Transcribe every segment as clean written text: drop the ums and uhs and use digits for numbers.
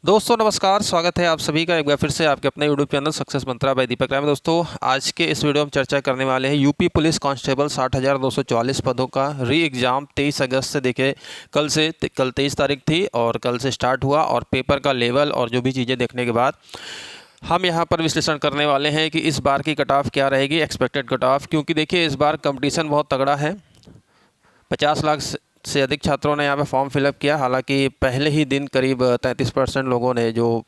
दोस्तों नमस्कार, स्वागत है आप सभी का एक बार फिर से आपके अपने यूट्यूब चैनल सक्सेस मंत्रा बाय दीपक राय में। दोस्तों आज के इस वीडियो में चर्चा करने वाले हैं यूपी पुलिस कांस्टेबल 60,244 पदों का री एग्ज़ाम 23 अगस्त से। देखिए कल 23 तारीख थी और कल से स्टार्ट हुआ और पेपर का लेवल और जो भी चीज़ें देखने के बाद हम यहाँ पर विश्लेषण करने वाले हैं कि इस बार की कट ऑफ क्या रहेगी, एक्सपेक्टेड कट ऑफ। क्योंकि देखिए इस बार कंपटीशन बहुत तगड़ा है। 50 लाख से अधिक छात्रों ने यहाँ पे फॉर्म फिलअप किया। हालांकि पहले ही दिन करीब 33% लोगों ने जो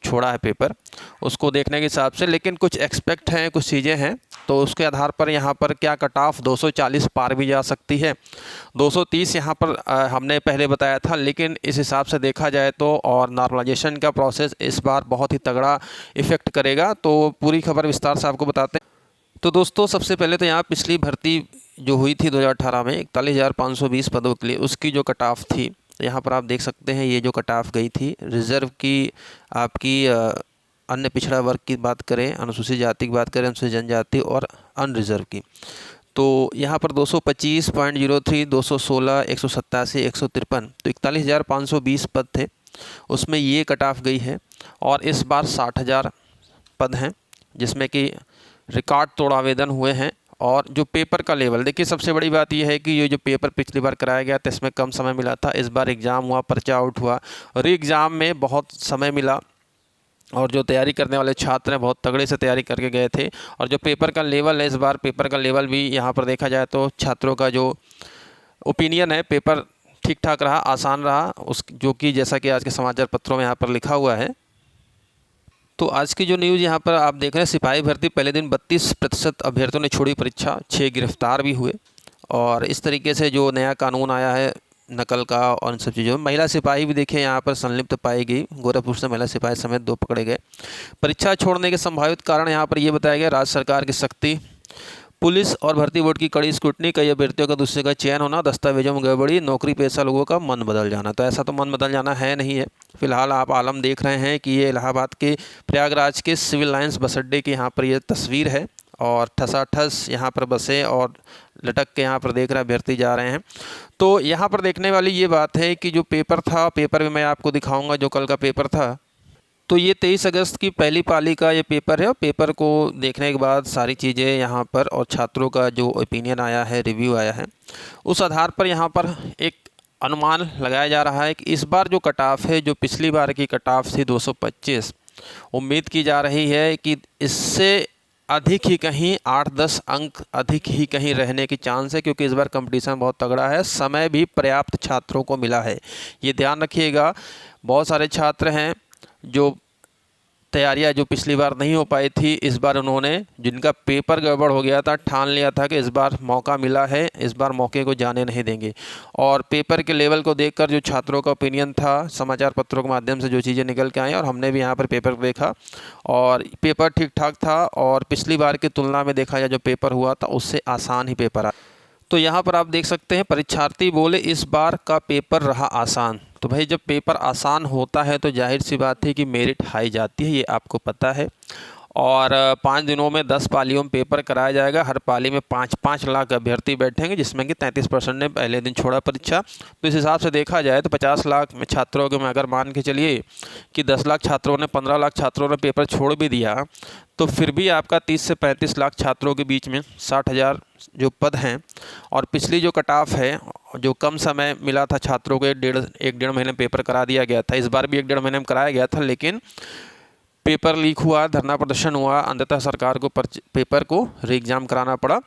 छोड़ा है पेपर, उसको देखने के हिसाब से। लेकिन कुछ एक्सपेक्ट हैं, कुछ चीज़ें हैं, तो उसके आधार पर यहाँ पर क्या कट ऑफ 240 पार भी जा सकती है। 230 यहाँ पर हमने पहले बताया था, लेकिन इस हिसाब से देखा जाए तो और नॉर्मलाइजेशन का प्रोसेस इस बार बहुत ही तगड़ा इफ़ेक्ट करेगा। तो पूरी खबर विस्तार से आपको बताते हैं। तो दोस्तों सबसे पहले तो यहाँ पिछली भर्ती जो हुई थी 2018 में 41,520 पदों के लिए, उसकी जो कट ऑफ थी यहाँ पर आप देख सकते हैं। ये जो कट ऑफ गई थी रिज़र्व की, आपकी अन्य पिछड़ा वर्ग की बात करें, अनुसूचित जाति की बात करें, अनुसूचित जनजाति और अनरिजर्व की, तो यहाँ पर 225.03, 216, 187, 153, तो 41,520 पद थे, उसमें ये कट ऑफ गई है। और इस बार 60,000 पद हैं, जिसमें कि रिकॉर्ड तोड़ आवेदन हुए हैं। और जो पेपर का लेवल, देखिए सबसे बड़ी बात यह है कि ये जो पेपर पिछली बार कराया गया था इसमें कम समय मिला था। इस बार एग्ज़ाम हुआ, पर्चा आउट हुआ, री एग्ज़ाम में बहुत समय मिला और जो तैयारी करने वाले छात्र हैं बहुत तगड़े से तैयारी करके गए थे। और जो पेपर का लेवल है, इस बार पेपर का लेवल भी यहाँ पर देखा जाए तो छात्रों का जो ओपिनियन है, पेपर ठीक ठाक रहा, आसान रहा, उस जो कि जैसा कि आज के समाचार पत्रों में यहाँ पर लिखा हुआ है। तो आज की जो न्यूज़ यहाँ पर आप देख रहे हैं, सिपाही भर्ती पहले दिन 32% अभ्यर्थियों ने छोड़ी परीक्षा, 6 गिरफ्तार भी हुए। और इस तरीके से जो नया कानून आया है नकल का और इन सब चीज़ों में, महिला सिपाही भी देखिए यहाँ पर संलिप्त पाई गई। गोरखपुर से महिला सिपाही समेत 2 पकड़े गए। परीक्षा छोड़ने के संभावित कारण यहाँ पर ये बताया गया, राज्य सरकार की सख्ती, पुलिस और भर्ती बोर्ड की कड़ी स्क्रूटनी, कई अभ्यर्थियों का दूसरे का चयन होना, दस्तावेजों में गड़बड़ी, नौकरी पेशा लोगों का मन बदल जाना। तो ऐसा तो मन बदल जाना है नहीं है। फिलहाल आप आलम देख रहे हैं कि ये इलाहाबाद के प्रयागराज के सिविल लाइंस बस अड्डे की यहाँ पर ये तस्वीर है और ठसाठस यहाँ पर बसें और लटक के यहाँ पर देख रहे अभ्यर्थी जा रहे हैं। तो यहाँ पर देखने वाली ये बात है कि जो पेपर था, पेपर में मैं आपको दिखाऊँगा जो कल का पेपर था। तो ये 23 अगस्त की पहली पाली का ये पेपर है और पेपर को देखने के बाद सारी चीज़ें यहाँ पर और छात्रों का जो ओपिनियन आया है, रिव्यू आया है, उस आधार पर यहाँ पर एक अनुमान लगाया जा रहा है कि इस बार जो कट ऑफ है, जो पिछली बार की कट ऑफ थी 225, उम्मीद की जा रही है कि इससे अधिक ही कहीं 8-10 अंक अधिक ही कहीं रहने की चांस है। क्योंकि इस बार कंपटीशन बहुत तगड़ा है, समय भी पर्याप्त छात्रों को मिला है। ये ध्यान रखिएगा, बहुत सारे छात्र हैं जो तैयारियां जो पिछली बार नहीं हो पाई थी, इस बार उन्होंने, जिनका पेपर गड़बड़ हो गया था, ठान लिया था कि इस बार मौका मिला है, इस बार मौके को जाने नहीं देंगे। और पेपर के लेवल को देखकर जो छात्रों का ओपिनियन था, समाचार पत्रों के माध्यम से जो चीज़ें निकल के आई और हमने भी यहाँ पर पेपर देखा और पेपर ठीक ठाक था। और पिछली बार की तुलना में देखा जाए जो पेपर हुआ था उससे आसान ही पेपर आया। तो यहाँ पर आप देख सकते हैं, परीक्षार्थी बोले इस बार का पेपर रहा आसान। तो भाई जब पेपर आसान होता है तो जाहिर सी बात है कि मेरिट हाई जाती है, ये आपको पता है। और 5 दिनों में 10 पालियों में पेपर कराया जाएगा। हर पाली में 5-5 लाख अभ्यर्थी बैठेंगे, जिसमें कि 33% ने पहले दिन छोड़ा परीक्षा। तो इस हिसाब से देखा जाए तो 50 लाख में छात्रों के में अगर मान के चलिए कि 10 लाख छात्रों ने, 15 लाख छात्रों ने पेपर छोड़ भी दिया, तो फिर भी आपका 30 से 35 लाख छात्रों के बीच में 60,000 जो पद हैं। और पिछली जो कट ऑफ है, जो कम समय मिला था छात्रों को, 1-1.5 महीने में पेपर करा दिया गया था। इस बार भी 1-1.5 महीने में कराया गया था, लेकिन पेपर लीक हुआ, धरना प्रदर्शन हुआ, अंततः सरकार को पेपर को री एग्ज़ाम कराना पड़ा।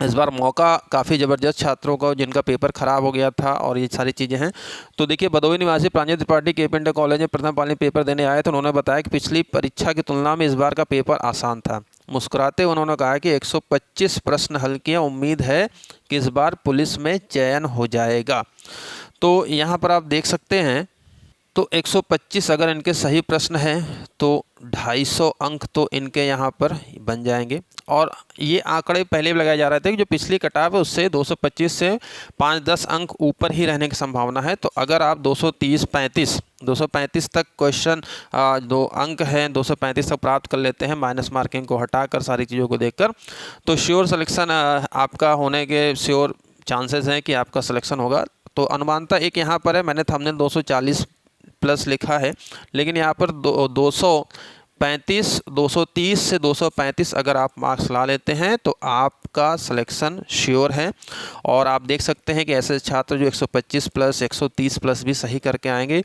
इस बार मौका काफ़ी ज़बरदस्त छात्रों का जिनका पेपर ख़राब हो गया था और ये सारी चीज़ें हैं। तो देखिए भदोही निवासी प्रांजल त्रिपाठी के इंटर कॉलेज में प्रथम पाली पेपर देने आए तो उन्होंने बताया कि पिछली परीक्षा की तुलना में इस बार का पेपर आसान था। मुस्कुराते उन्होंने कहा कि 125 प्रश्न हल किए, उम्मीद है कि इस बार पुलिस में चयन हो जाएगा। तो यहाँ पर आप देख सकते हैं, तो 125 अगर इनके सही प्रश्न हैं तो 250 अंक तो इनके यहाँ पर बन जाएंगे। और ये आंकड़े पहले भी लगाए जा रहे थे कि जो पिछली कटाव है उससे 225 से 5-10 अंक ऊपर ही रहने की संभावना है। तो अगर आप 235 तक क्वेश्चन, 2 अंक हैं, 235 तक प्राप्त कर लेते हैं माइनस मार्किंग को हटाकर, सारी चीज़ों को देखकर, तो श्योर सिलेक्शन आपका होने के श्योर चांसेस हैं कि आपका सिलेक्शन होगा। तो अनुमानता एक यहाँ पर है, मैंने थंबनेल 240 प्लस लिखा है, लेकिन यहाँ पर 230 से 235 अगर आप मार्क्स ला लेते हैं तो आपका सिलेक्शन श्योर है। और आप देख सकते हैं कि ऐसे छात्र जो 125 प्लस 130 प्लस भी सही करके आएंगे।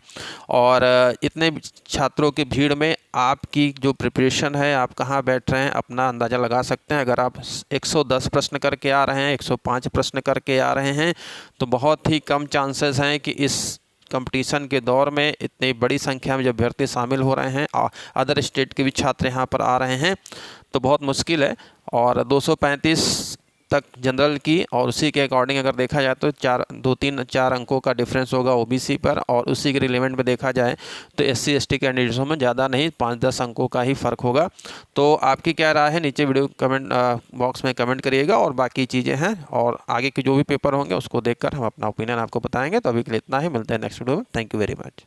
और इतने छात्रों की भीड़ में आपकी जो प्रिपरेशन है, आप कहाँ बैठ रहे हैं अपना अंदाज़ा लगा सकते हैं। अगर आप 110 प्रश्न करके आ रहे हैं, 105 प्रश्न करके आ रहे हैं, तो बहुत ही कम चांसेस हैं कि इस कंपटीशन के दौर में इतनी बड़ी संख्या में जब अभ्यर्थी शामिल हो रहे हैं और अदर स्टेट के भी छात्र यहाँ पर आ रहे हैं, तो बहुत मुश्किल है। और 235 तक जनरल की, और उसी के अकॉर्डिंग अगर देखा जाए तो 2-3-4 अंकों का डिफरेंस होगा ओबीसी पर, और उसी के रिलेवेंट में देखा जाए तो SC ST कैंडिडेट्सों में ज़्यादा नहीं 5-10 अंकों का ही फ़र्क होगा। तो आपकी क्या राय है, नीचे वीडियो कमेंट बॉक्स में कमेंट करिएगा। और बाकी चीज़ें हैं और आगे के जो भी पेपर होंगे उसको देखकर हम अपना ओपिनियन आपको बताएंगे। तो अभी के लिए इतना ही, मिलते हैं नेक्स्ट वीडियो में। Thank you very much.